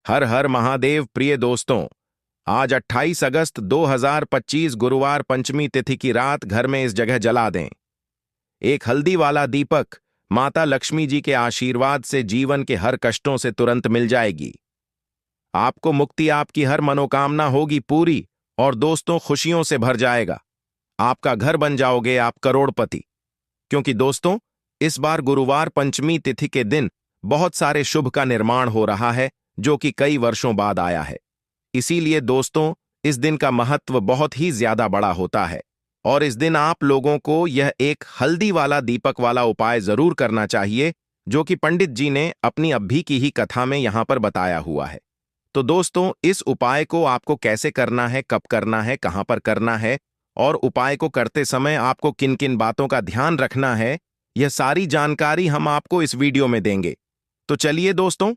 हर हर महादेव। प्रिय दोस्तों, आज 28 अगस्त 2025 गुरुवार पंचमी तिथि की रात घर में इस जगह जला दें एक हल्दी वाला दीपक। माता लक्ष्मी जी के आशीर्वाद से जीवन के हर कष्टों से तुरंत मिल जाएगी। आपको मुक्ति, आपकी हर मनोकामना होगी पूरी और दोस्तों खुशियों से भर जाएगा। आपका घर बन जाओगे आप करोड़पति। क्योंकि दोस्तों, इस बार गुरुवार पंचमी तिथि के दिन बहुत सारे शुभ का निर्माण हो रहा है, जो कि कई वर्षों बाद आया है। इसीलिए दोस्तों, इस दिन का महत्व बहुत ही ज्यादा बड़ा होता है और इस दिन आप लोगों को यह एक हल्दी वाला दीपक वाला उपाय जरूर करना चाहिए, जो कि पंडित जी ने अपनी अभी की ही कथा में यहां पर बताया हुआ है। तो दोस्तों, इस उपाय को आपको कैसे करना है, कब करना है, कहां पर करना है और उपाय को करते समय आपको किन किन बातों का ध्यान रखना है, यह सारी जानकारी हम आपको इस वीडियो में देंगे। तो चलिए दोस्तों,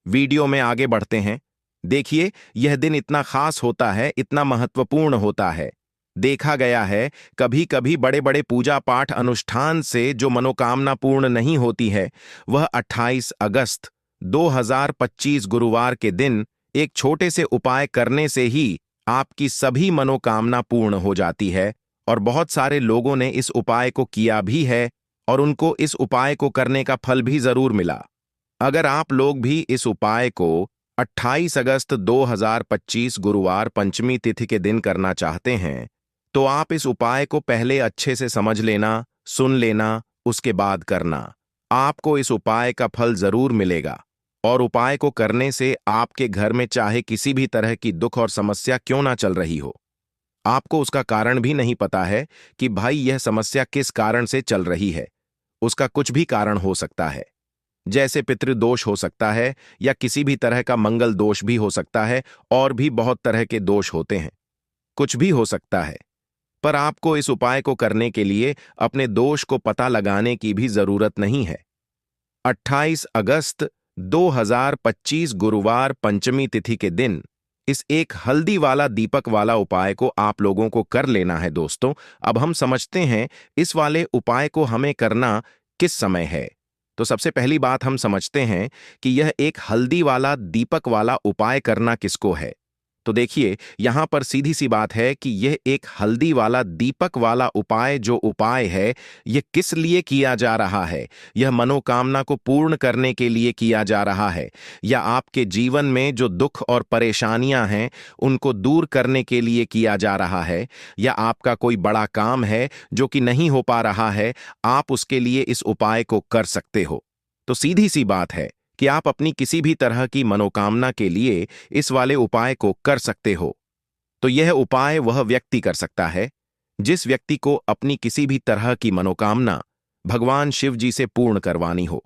वीडियो में आगे बढ़ते हैं। देखिए, यह दिन इतना खास होता है, इतना महत्वपूर्ण होता है। देखा गया है कभी कभी बड़े बड़े पूजा पाठ अनुष्ठान से जो मनोकामना पूर्ण नहीं होती है, वह 28 अगस्त 2025 गुरुवार के दिन एक छोटे से उपाय करने से ही आपकी सभी मनोकामना पूर्ण हो जाती है। और बहुत सारे लोगों ने इस उपाय को किया भी है और उनको इस उपाय को करने का फल भी जरूर मिला। अगर आप लोग भी इस उपाय को 28 अगस्त 2025 गुरुवार पंचमी तिथि के दिन करना चाहते हैं, तो आप इस उपाय को पहले अच्छे से समझ लेना, सुन लेना, उसके बाद करना। आपको इस उपाय का फल जरूर मिलेगा और उपाय को करने से आपके घर में चाहे किसी भी तरह की दुख और समस्या क्यों ना चल रही हो, आपको उसका कारण भी नहीं पता है कि भाई यह समस्या किस कारण से चल रही है। उसका कुछ भी कारण हो सकता है, जैसे पितृदोष हो सकता है या किसी भी तरह का मंगल दोष भी हो सकता है, और भी बहुत तरह के दोष होते हैं। कुछ भी हो सकता है, पर आपको इस उपाय को करने के लिए अपने दोष को पता लगाने की भी जरूरत नहीं है। 28 अगस्त 2025 गुरुवार पंचमी तिथि के दिन इस एक हल्दी वाला दीपक वाला उपाय को आप लोगों को कर लेना है। दोस्तों, अब हम समझते हैं इस वाले उपाय को हमें करना किस समय है। तो सबसे पहली बात हम समझते हैं कि यह एक हल्दी वाला दीपक वाला उपाय करना किसको है। तो देखिए, यहां पर सीधी सी बात है कि यह एक हल्दी वाला दीपक वाला उपाय जो उपाय है, यह किस लिए किया जा रहा है। यह मनोकामना को पूर्ण करने के लिए किया जा रहा है, या आपके जीवन में जो दुख और परेशानियां हैं उनको दूर करने के लिए किया जा रहा है, या आपका कोई बड़ा काम है जो कि नहीं हो पा रहा है, आप उसके लिए इस उपाय को कर सकते हो। तो सीधी सी बात है कि आप अपनी किसी भी तरह की मनोकामना के लिए इस वाले उपाय को कर सकते हो। तो यह उपाय वह व्यक्ति कर सकता है जिस व्यक्ति को अपनी किसी भी तरह की मनोकामना भगवान शिव जी से पूर्ण करवानी हो।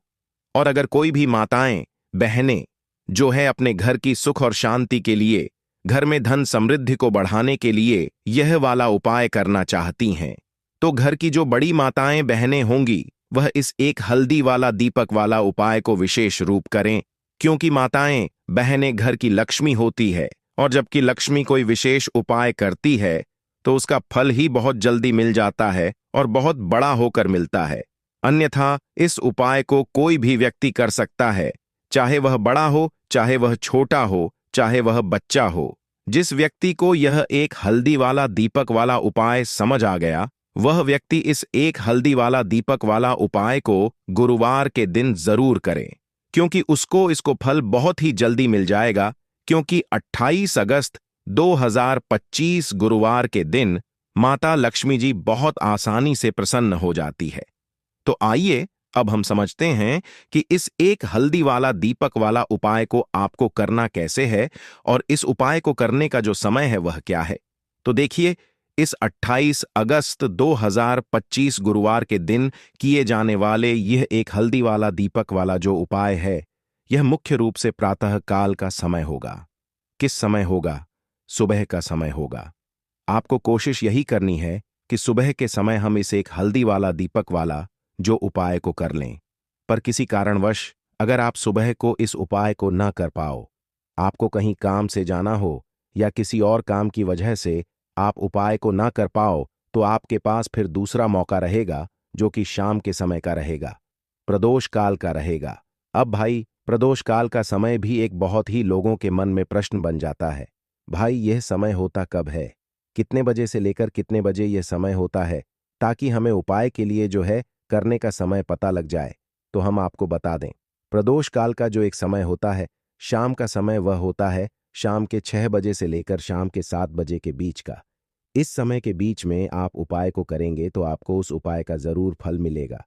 और अगर कोई भी माताएं, बहनें जो है अपने घर की सुख और शांति के लिए, घर में धन समृद्धि को बढ़ाने के लिए यह वाला उपाय करना चाहती हैं, तो घर की जो बड़ी माताएं बहनें होंगी वह इस एक हल्दी वाला दीपक वाला उपाय को विशेष रूप करें। क्योंकि माताएं बहनें घर की लक्ष्मी होती है, और जबकि लक्ष्मी कोई विशेष उपाय करती है तो उसका फल ही बहुत जल्दी मिल जाता है और बहुत बड़ा होकर मिलता है। अन्यथा इस उपाय को कोई भी व्यक्ति कर सकता है, चाहे वह बड़ा हो, चाहे वह छोटा हो, चाहे वह बच्चा हो। जिस व्यक्ति को यह एक हल्दी वाला दीपक वाला उपाय समझ आ गया, वह व्यक्ति इस एक हल्दी वाला दीपक वाला उपाय को गुरुवार के दिन जरूर करे, क्योंकि उसको इसको फल बहुत ही जल्दी मिल जाएगा। क्योंकि 28 अगस्त 2025 गुरुवार के दिन माता लक्ष्मी जी बहुत आसानी से प्रसन्न हो जाती है। तो आइए अब हम समझते हैं कि इस एक हल्दी वाला दीपक वाला उपाय को आपको करना कैसे है और इस उपाय को करने का जो समय है वह क्या है। तो देखिए, इस 28 अगस्त 2025 गुरुवार के दिन किए जाने वाले यह एक हल्दी वाला दीपक वाला जो उपाय है, यह मुख्य रूप से प्रातः काल का समय होगा। किस समय होगा? सुबह का समय होगा। आपको कोशिश यही करनी है कि सुबह के समय हम इस एक हल्दी वाला दीपक वाला जो उपाय को कर लें। पर किसी कारणवश अगर आप सुबह को इस उपाय को न कर पाओ, आपको कहीं काम से जाना हो या किसी और काम की वजह से आप उपाय को ना कर पाओ, तो आपके पास फिर दूसरा मौका रहेगा, जो कि शाम के समय का रहेगा, प्रदोष काल का रहेगा। अब भाई, प्रदोष काल का समय भी एक बहुत ही लोगों के मन में प्रश्न बन जाता है। भाई यह समय होता कब है? कितने बजे से लेकर कितने बजे यह समय होता है, ताकि हमें उपाय के लिए जो है करने का समय पता लग जाए। तो हम आपको बता दें, प्रदोष काल का जो एक समय होता है, शाम का समय वह होता है शाम के 6 बजे से लेकर शाम के 7 बजे के बीच का। इस समय के बीच में आप उपाय को करेंगे तो आपको उस उपाय का जरूर फल मिलेगा।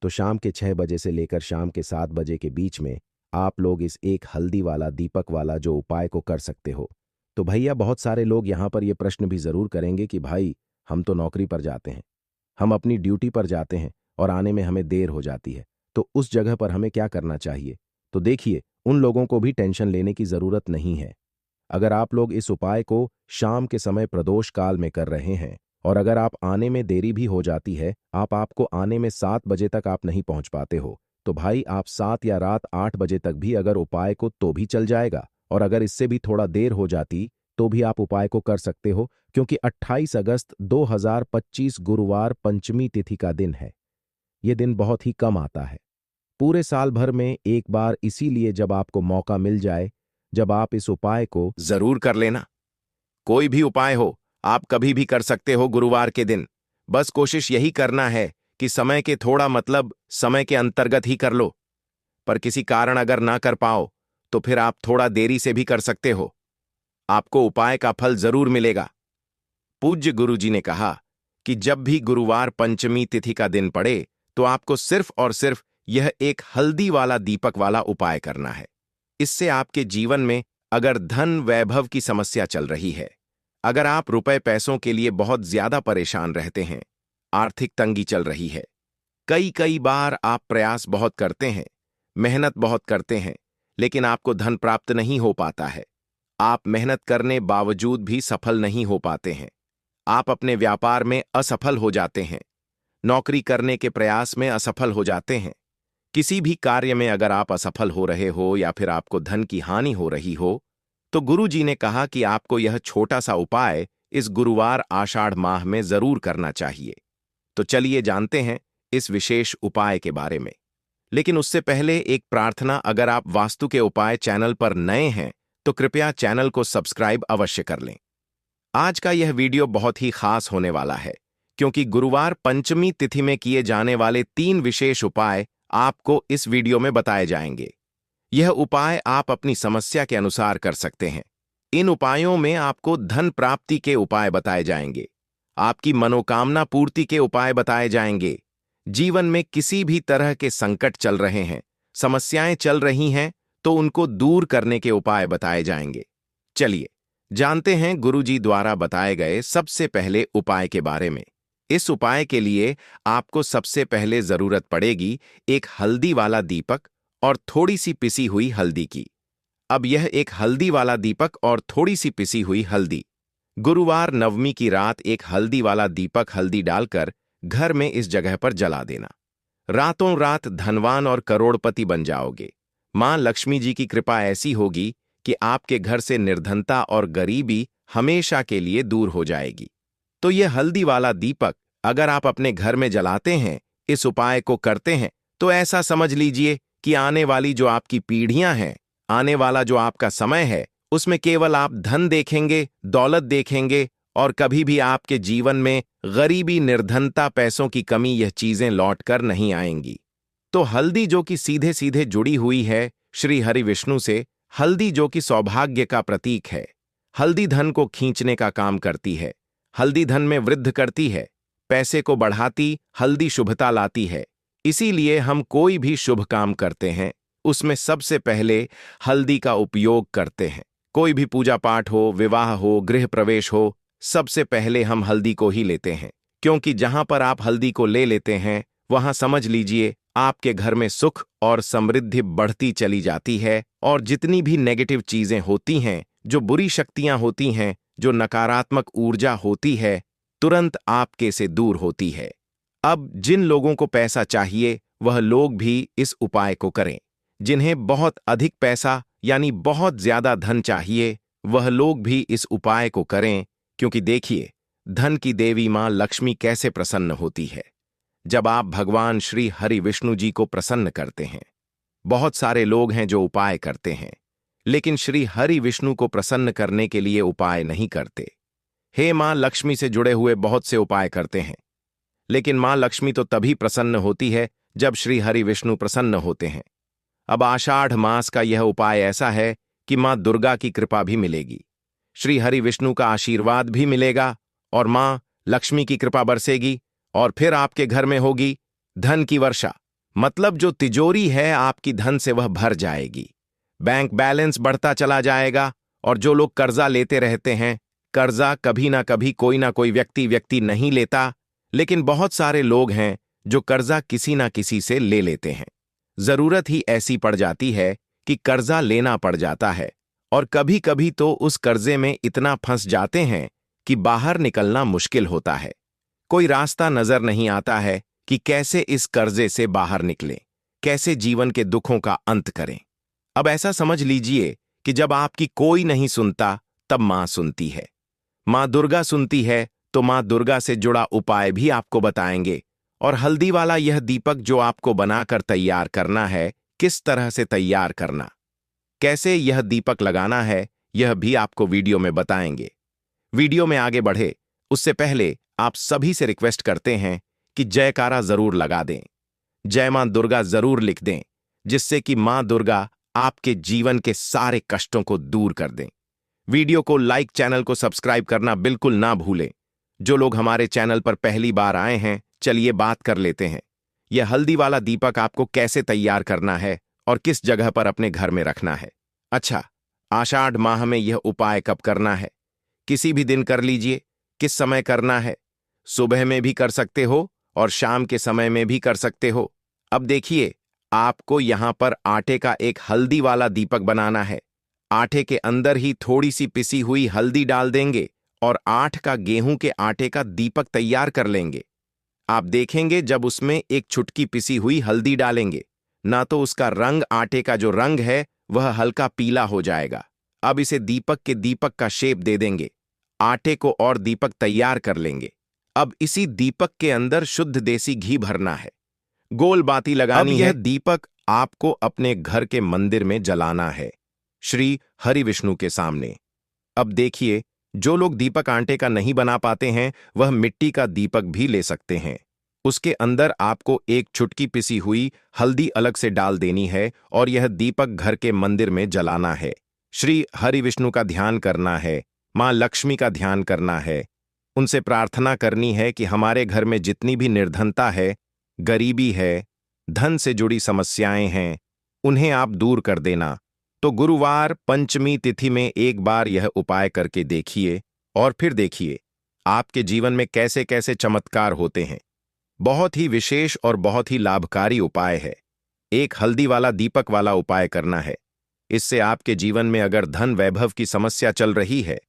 तो शाम के 6 बजे से लेकर शाम के 7 बजे के बीच में आप लोग इस एक हल्दी वाला दीपक वाला जो उपाय को कर सकते हो। तो भैया बहुत सारे लोग यहाँ पर ये प्रश्न भी जरूर करेंगे कि भाई हम तो नौकरी पर जाते हैं, हम अपनी ड्यूटी पर जाते हैं और आने में हमें देर हो जाती है, तो उस जगह पर हमें क्या करना चाहिए? तो देखिए, उन लोगों को भी टेंशन लेने की जरूरत नहीं है। अगर आप लोग इस उपाय को शाम के समय प्रदोष काल में कर रहे हैं और अगर आप आने में देरी भी हो जाती है, आपको आने में 7 बजे तक आप नहीं पहुंच पाते हो, तो भाई आप 7 या रात 8 बजे तक भी अगर उपाय को तो भी चल जाएगा। और अगर इससे भी थोड़ा देर हो जाती तो भी आप उपाय को कर सकते हो, क्योंकि 28 अगस्त 2025 गुरुवार पंचमी तिथि का दिन है। ये दिन बहुत ही कम आता है पूरे साल भर में एक बार, इसीलिए जब आपको मौका मिल जाए, जब आप इस उपाय को जरूर कर लेना। कोई भी उपाय हो, आप कभी भी कर सकते हो गुरुवार के दिन। बस कोशिश यही करना है कि समय के थोड़ा मतलब समय के अंतर्गत ही कर लो। पर किसी कारण अगर ना कर पाओ तो फिर आप थोड़ा देरी से भी कर सकते हो, आपको उपाय का फल जरूर मिलेगा। पूज्य गुरुजी ने कहा कि जब भी गुरुवार पंचमी तिथि का दिन पड़े तो आपको सिर्फ और सिर्फ यह एक हल्दी वाला दीपक वाला उपाय करना है। इससे आपके जीवन में अगर धन वैभव की समस्या चल रही है, अगर आप रुपए पैसों के लिए बहुत ज्यादा परेशान रहते हैं, आर्थिक तंगी चल रही है, कई बार आप प्रयास बहुत करते हैं, मेहनत बहुत करते हैं, लेकिन आपको धन प्राप्त नहीं हो पाता है, आप मेहनत करने बावजूद भी सफल नहीं हो पाते हैं, आप अपने व्यापार में असफल हो जाते हैं, नौकरी करने के प्रयास में असफल हो जाते हैं, किसी भी कार्य में अगर आप असफल हो रहे हो या फिर आपको धन की हानि हो रही हो, तो गुरुजी ने कहा कि आपको यह छोटा सा उपाय इस गुरुवार आषाढ़ माह में जरूर करना चाहिए। तो चलिए जानते हैं इस विशेष उपाय के बारे में। लेकिन उससे पहले एक प्रार्थना, अगर आप वास्तु के उपाय चैनल पर नए हैं तो कृपया चैनल को सब्सक्राइब अवश्य कर लें। आज का यह वीडियो बहुत ही खास होने वाला है, क्योंकि गुरुवार पंचमी तिथि में किए जाने वाले 3 विशेष उपाय आपको इस वीडियो में बताए जाएंगे। यह उपाय आप अपनी समस्या के अनुसार कर सकते हैं। इन उपायों में आपको धन प्राप्ति के उपाय बताए जाएंगे, आपकी मनोकामना पूर्ति के उपाय बताए जाएंगे, जीवन में किसी भी तरह के संकट चल रहे हैं, समस्याएं चल रही हैं, तो उनको दूर करने के उपाय बताए जाएंगे। चलिए जानते हैं गुरुजी द्वारा बताए गए सबसे पहले उपाय के बारे में। इस उपाय के लिए आपको सबसे पहले जरूरत पड़ेगी एक हल्दी वाला दीपक और थोड़ी सी पिसी हुई हल्दी की। अब यह एक हल्दी वाला दीपक और थोड़ी सी पिसी हुई हल्दी, गुरुवार नवमी की रात एक हल्दी वाला दीपक हल्दी डालकर घर में इस जगह पर जला देना। रातों रात धनवान और करोड़पति बन जाओगे। मां लक्ष्मी जी की कृपा ऐसी होगी कि आपके घर से निर्धनता और गरीबी हमेशा के लिए दूर हो जाएगी। तो यह हल्दी वाला दीपक अगर आप अपने घर में जलाते हैं, इस उपाय को करते हैं, तो ऐसा समझ लीजिए कि आने वाली जो आपकी पीढ़ियां हैं, आने वाला जो आपका समय है, उसमें केवल आप धन देखेंगे, दौलत देखेंगे और कभी भी आपके जीवन में गरीबी, निर्धनता, पैसों की कमी, यह चीजें लौट कर नहीं आएंगी। तो हल्दी जो कि सीधे सीधे जुड़ी हुई है श्री हरि विष्णु से, हल्दी जो कि सौभाग्य का प्रतीक है, हल्दी धन को खींचने का काम करती है, हल्दी धन में वृद्धि करती है, पैसे को बढ़ाती, हल्दी शुभता लाती है। इसीलिए हम कोई भी शुभ काम करते हैं उसमें सबसे पहले हल्दी का उपयोग करते हैं। कोई भी पूजा पाठ हो, विवाह हो, गृह प्रवेश हो, सबसे पहले हम हल्दी को ही लेते हैं, क्योंकि जहां पर आप हल्दी को ले लेते हैं वहां समझ लीजिए आपके घर में सुख और समृद्धि बढ़ती चली जाती है, और जितनी भी नेगेटिव चीजें होती हैं, जो बुरी शक्तियां होती हैं, जो नकारात्मक ऊर्जा होती है, तुरंत आपके से दूर होती है। अब जिन लोगों को पैसा चाहिए वह लोग भी इस उपाय को करें, जिन्हें बहुत अधिक पैसा यानी बहुत ज्यादा धन चाहिए वह लोग भी इस उपाय को करें, क्योंकि देखिए धन की देवी मां लक्ष्मी कैसे प्रसन्न होती है जब आप भगवान श्री हरि विष्णु जी को प्रसन्न करते हैं। बहुत सारे लोग हैं जो उपाय करते हैं, लेकिन श्री हरि विष्णु को प्रसन्न करने के लिए उपाय नहीं करते। हे मां लक्ष्मी से जुड़े हुए बहुत से उपाय करते हैं, लेकिन मां लक्ष्मी तो तभी प्रसन्न होती है जब श्री हरि विष्णु प्रसन्न होते हैं। अब आषाढ़ मास का यह उपाय ऐसा है कि मां दुर्गा की कृपा भी मिलेगी, श्री हरि विष्णु का आशीर्वाद भी मिलेगा और मां लक्ष्मी की कृपा बरसेगी और फिर आपके घर में होगी धन की वर्षा। मतलब जो तिजोरी है आपकी धन से वह भर जाएगी, बैंक बैलेंस बढ़ता चला जाएगा। और जो लोग कर्जा लेते रहते हैं, कर्जा कभी ना कोई व्यक्ति नहीं लेता, लेकिन बहुत सारे लोग हैं जो कर्जा किसी ना किसी से ले लेते हैं। जरूरत ही ऐसी पड़ जाती है कि कर्जा लेना पड़ जाता है, और कभी कभी तो उस कर्जे में इतना फंस जाते हैं कि बाहर निकलना मुश्किल होता है। कोई रास्ता नजर नहीं आता है कि कैसे इस कर्जे से बाहर निकलें, कैसे जीवन के दुखों का अंत करें। अब ऐसा समझ लीजिए कि जब आपकी कोई नहीं सुनता तब मां सुनती है, मां दुर्गा सुनती है, तो मां दुर्गा से जुड़ा उपाय भी आपको बताएंगे। और हल्दी वाला यह दीपक जो आपको बनाकर तैयार करना है, किस तरह से तैयार करना, कैसे यह दीपक लगाना है, यह भी आपको वीडियो में बताएंगे। वीडियो में आगे बढ़े उससे पहले आप सभी से रिक्वेस्ट करते हैं कि जयकारा जरूर लगा दें, जय मां दुर्गा जरूर लिख दें, जिससे कि मां दुर्गा आपके जीवन के सारे कष्टों को दूर कर दें। वीडियो को लाइक, चैनल को सब्सक्राइब करना बिल्कुल ना भूलें। जो लोग हमारे चैनल पर पहली बार आए हैं, चलिए बात कर लेते हैं। यह हल्दी वाला दीपक आपको कैसे तैयार करना है और किस जगह पर अपने घर में रखना है। अच्छा, आषाढ़ माह में यह उपाय कब करना है? किसी भी दिन कर लीजिए। किस समय करना है? सुबह में भी कर सकते हो और शाम के समय में भी कर सकते हो। अब देखिए, आपको यहां पर आटे का एक हल्दी वाला दीपक बनाना है। आटे के अंदर ही थोड़ी सी पिसी हुई हल्दी डाल देंगे और 8 का गेहूं के आटे का दीपक तैयार कर लेंगे। आप देखेंगे जब उसमें एक चुटकी पिसी हुई हल्दी डालेंगे, ना तो उसका रंग, आटे का जो रंग है वह हल्का पीला हो जाएगा। अब इसे दीपक का शेप दे देंगे, आटे को और दीपक तैयार कर लेंगे। अब इसी दीपक के अंदर शुद्ध देसी घी भरना है, गोल बाती लगानी है। दीपक आपको अपने घर के मंदिर में जलाना है, श्री हरि विष्णु के सामने। अब देखिए, जो लोग दीपक आटे का नहीं बना पाते हैं, वह मिट्टी का दीपक भी ले सकते हैं। उसके अंदर आपको एक चुटकी पिसी हुई हल्दी अलग से डाल देनी है और यह दीपक घर के मंदिर में जलाना है। श्री हरि विष्णु का ध्यान करना है, मां लक्ष्मी का ध्यान करना है, उनसे प्रार्थना करनी है कि हमारे घर में जितनी भी निर्धनता है, गरीबी है, धन से जुड़ी समस्याएं हैं, उन्हें आप दूर कर देना। तो गुरुवार पंचमी तिथि में एक बार यह उपाय करके देखिए और फिर देखिए आपके जीवन में कैसे कैसे चमत्कार होते हैं। बहुत ही विशेष और बहुत ही लाभकारी उपाय है। एक हल्दी वाला दीपक वाला उपाय करना है। इससे आपके जीवन में अगर धन वैभव की समस्या चल रही है,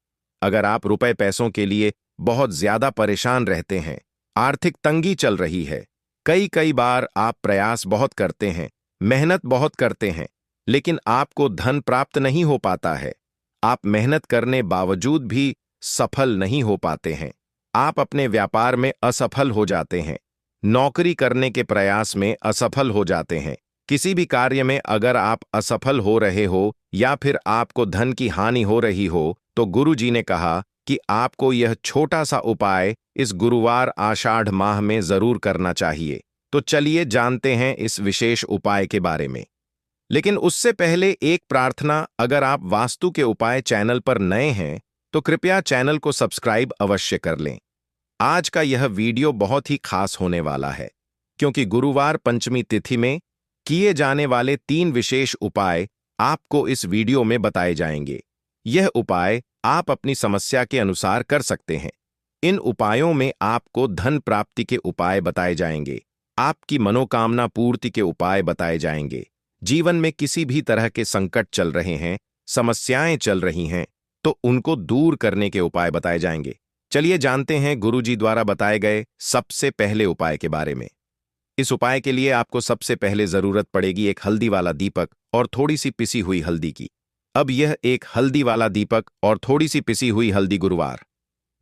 अगर आप रुपए पैसों के लिए बहुत ज्यादा परेशान रहते हैं, आर्थिक तंगी चल रही है, कई बार आप प्रयास बहुत करते हैं, मेहनत बहुत करते हैं, लेकिन आपको धन प्राप्त नहीं हो पाता है, आप मेहनत करने बावजूद भी सफल नहीं हो पाते हैं, आप अपने व्यापार में असफल हो जाते हैं, नौकरी करने के प्रयास में असफल हो जाते हैं, किसी भी कार्य में अगर आप असफल हो रहे हो या फिर आपको धन की हानि हो रही हो, तो गुरु जी ने कहा कि आपको यह छोटा सा उपाय इस गुरुवार आषाढ़ माह में जरूर करना चाहिए। तो चलिए जानते हैं इस विशेष उपाय के बारे में। लेकिन उससे पहले एक प्रार्थना, अगर आप वास्तु के उपाय चैनल पर नए हैं तो कृपया चैनल को सब्सक्राइब अवश्य कर लें। आज का यह वीडियो बहुत ही खास होने वाला है, क्योंकि गुरुवार पंचमी तिथि में किए जाने वाले 3 विशेष उपाय आपको इस वीडियो में बताए जाएंगे। यह उपाय आप अपनी समस्या के अनुसार कर सकते हैं। इन उपायों में आपको धन प्राप्ति के उपाय बताए जाएंगे, आपकी मनोकामना पूर्ति के उपाय बताए जाएंगे। जीवन में किसी भी तरह के संकट चल रहे हैं, समस्याएं चल रही हैं, तो उनको दूर करने के उपाय बताए जाएंगे। चलिए जानते हैं गुरुजी द्वारा बताए गए सबसे पहले उपाय के बारे में। इस उपाय के लिए आपको सबसे पहले जरूरत पड़ेगी एक हल्दी वाला दीपक और थोड़ी सी पिसी हुई हल्दी की। अब यह एक हल्दी वाला दीपक और थोड़ी सी पिसी हुई हल्दी गुरुवार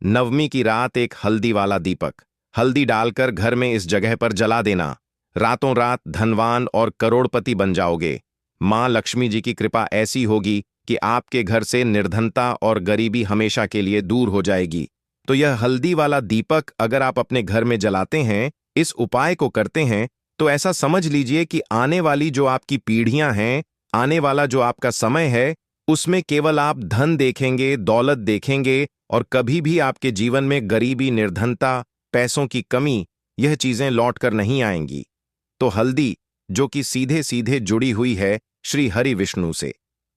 नवमी की रात एक हल्दी वाला दीपक हल्दी डालकर घर में इस जगह पर जला देना। रातों रात धनवान और करोड़पति बन जाओगे। मां लक्ष्मी जी की कृपा ऐसी होगी कि आपके घर से निर्धनता और गरीबी हमेशा के लिए दूर हो जाएगी। तो यह हल्दी वाला दीपक अगर आप अपने घर में जलाते हैं, इस उपाय को करते हैं, तो ऐसा समझ लीजिए कि आने वाली जो आपकी पीढ़ियां हैं, आने वाला जो आपका समय है, उसमें केवल आप धन देखेंगे, दौलत देखेंगे और कभी भी आपके जीवन में गरीबी, निर्धनता, पैसों की कमी, यह चीजें लौट कर नहीं आएंगी। तो हल्दी जो कि सीधे सीधे जुड़ी हुई है श्री हरि विष्णु से,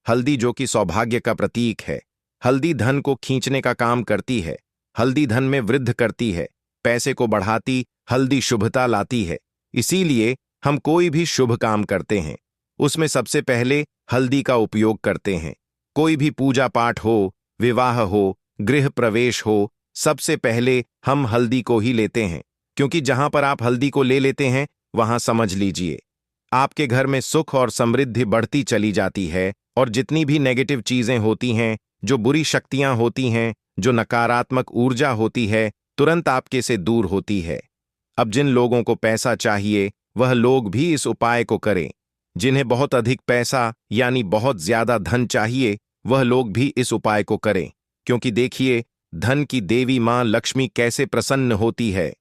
हल्दी जो कि सौभाग्य का प्रतीक है, हल्दी धन को खींचने का काम करती है, हल्दी धन में वृद्धि करती है, पैसे को बढ़ाती, हल्दी शुभता लाती है। इसीलिए हम कोई भी शुभ काम करते हैं, उसमें सबसे पहले हल्दी का उपयोग करते हैं। कोई भी पूजा पाठ हो, विवाह हो, गृह प्रवेश हो, सबसे पहले हम हल्दी को ही लेते हैं, क्योंकि जहां पर आप हल्दी को ले लेते हैं, वहां समझ लीजिए आपके घर में सुख और समृद्धि बढ़ती चली जाती है और जितनी भी नेगेटिव चीजें होती हैं, जो बुरी शक्तियां होती हैं, जो नकारात्मक ऊर्जा होती है, तुरंत आपके से दूर होती है। अब जिन लोगों को पैसा चाहिए, वह लोग भी इस उपाय को करें। जिन्हें बहुत अधिक पैसा यानी बहुत ज्यादा धन चाहिए, वह लोग भी इस उपाय को करें, क्योंकि देखिए धन की देवी मां लक्ष्मी कैसे प्रसन्न होती है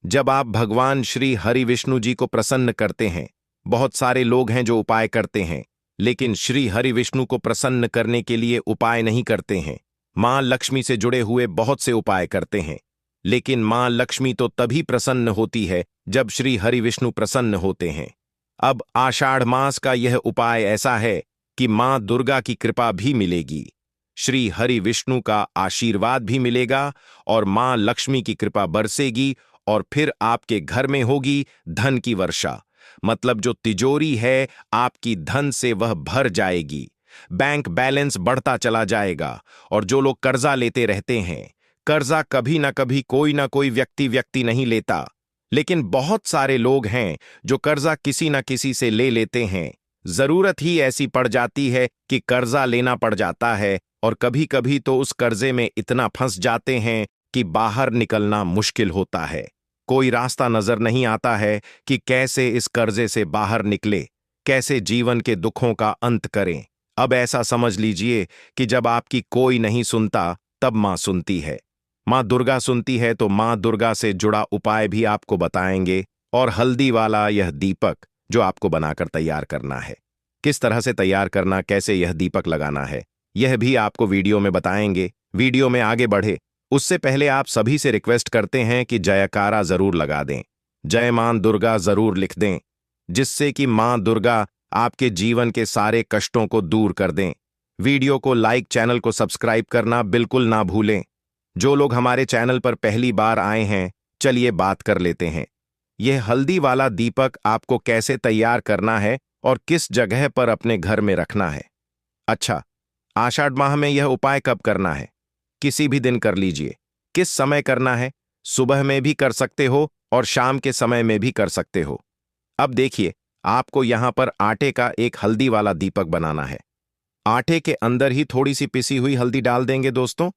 जब आप भगवान श्री हरि विष्णु जी को प्रसन्न करते हैं। बहुत सारे लोग हैं जो उपाय करते हैं, लेकिन श्री हरि विष्णु को प्रसन्न करने के लिए उपाय नहीं करते हैं। मां लक्ष्मी से जुड़े हुए बहुत से उपाय करते हैं, लेकिन मां लक्ष्मी तो तभी प्रसन्न होती है जब श्री हरि विष्णु प्रसन्न होते हैं। अब आषाढ़ मास का यह उपाय ऐसा है कि मां दुर्गा की कृपा भी मिलेगी, श्री हरि विष्णु का आशीर्वाद भी मिलेगा और मां लक्ष्मी की कृपा बरसेगी और फिर आपके घर में होगी धन की वर्षा। मतलब जो तिजोरी है आपकी धन से वह भर जाएगी, बैंक बैलेंस बढ़ता चला जाएगा। और जो लोग कर्जा लेते रहते हैं, कर्जा कभी ना कोई व्यक्ति नहीं लेता, लेकिन बहुत सारे लोग हैं जो कर्जा किसी न किसी से ले लेते हैं। जरूरत ही ऐसी पड़ जाती है कि कर्जा लेना पड़ जाता है और कभी कभी तो उस कर्जे में इतना फंस जाते हैं कि बाहर निकलना मुश्किल होता है। कोई रास्ता नजर नहीं आता है कि कैसे इस कर्जे से बाहर निकले, कैसे जीवन के दुखों का अंत करें। अब ऐसा समझ लीजिए कि जब आपकी कोई नहीं सुनता, तब मां सुनती है। मां दुर्गा सुनती है, तो मां दुर्गा से जुड़ा उपाय भी आपको बताएंगे। और हल्दी वाला यह दीपक जो आपको बनाकर तैयार करना है, किस तरह से तैयार करना, कैसे यह दीपक लगाना है, यह भी आपको वीडियो में बताएंगे। वीडियो में आगे बढ़े उससे पहले आप सभी से रिक्वेस्ट करते हैं कि जयकारा जरूर लगा दें, जय मां दुर्गा जरूर लिख दें, जिससे कि मां दुर्गा आपके जीवन के सारे कष्टों को दूर कर दें। वीडियो को लाइक, चैनल को सब्सक्राइब करना बिल्कुल ना भूलें। जो लोग हमारे चैनल पर पहली बार आए हैं, चलिए बात कर लेते हैं। यह हल्दी वाला दीपक आपको कैसे तैयार करना है और किस जगह पर अपने घर में रखना है। अच्छा, आषाढ़ माह में यह उपाय कब करना है? किसी भी दिन कर लीजिए। किस समय करना है? सुबह में भी कर सकते हो और शाम के समय में भी कर सकते हो। अब देखिए, आपको यहां पर आटे का एक हल्दी वाला दीपक बनाना है। आटे के अंदर ही थोड़ी सी पिसी हुई हल्दी डाल देंगे दोस्तों,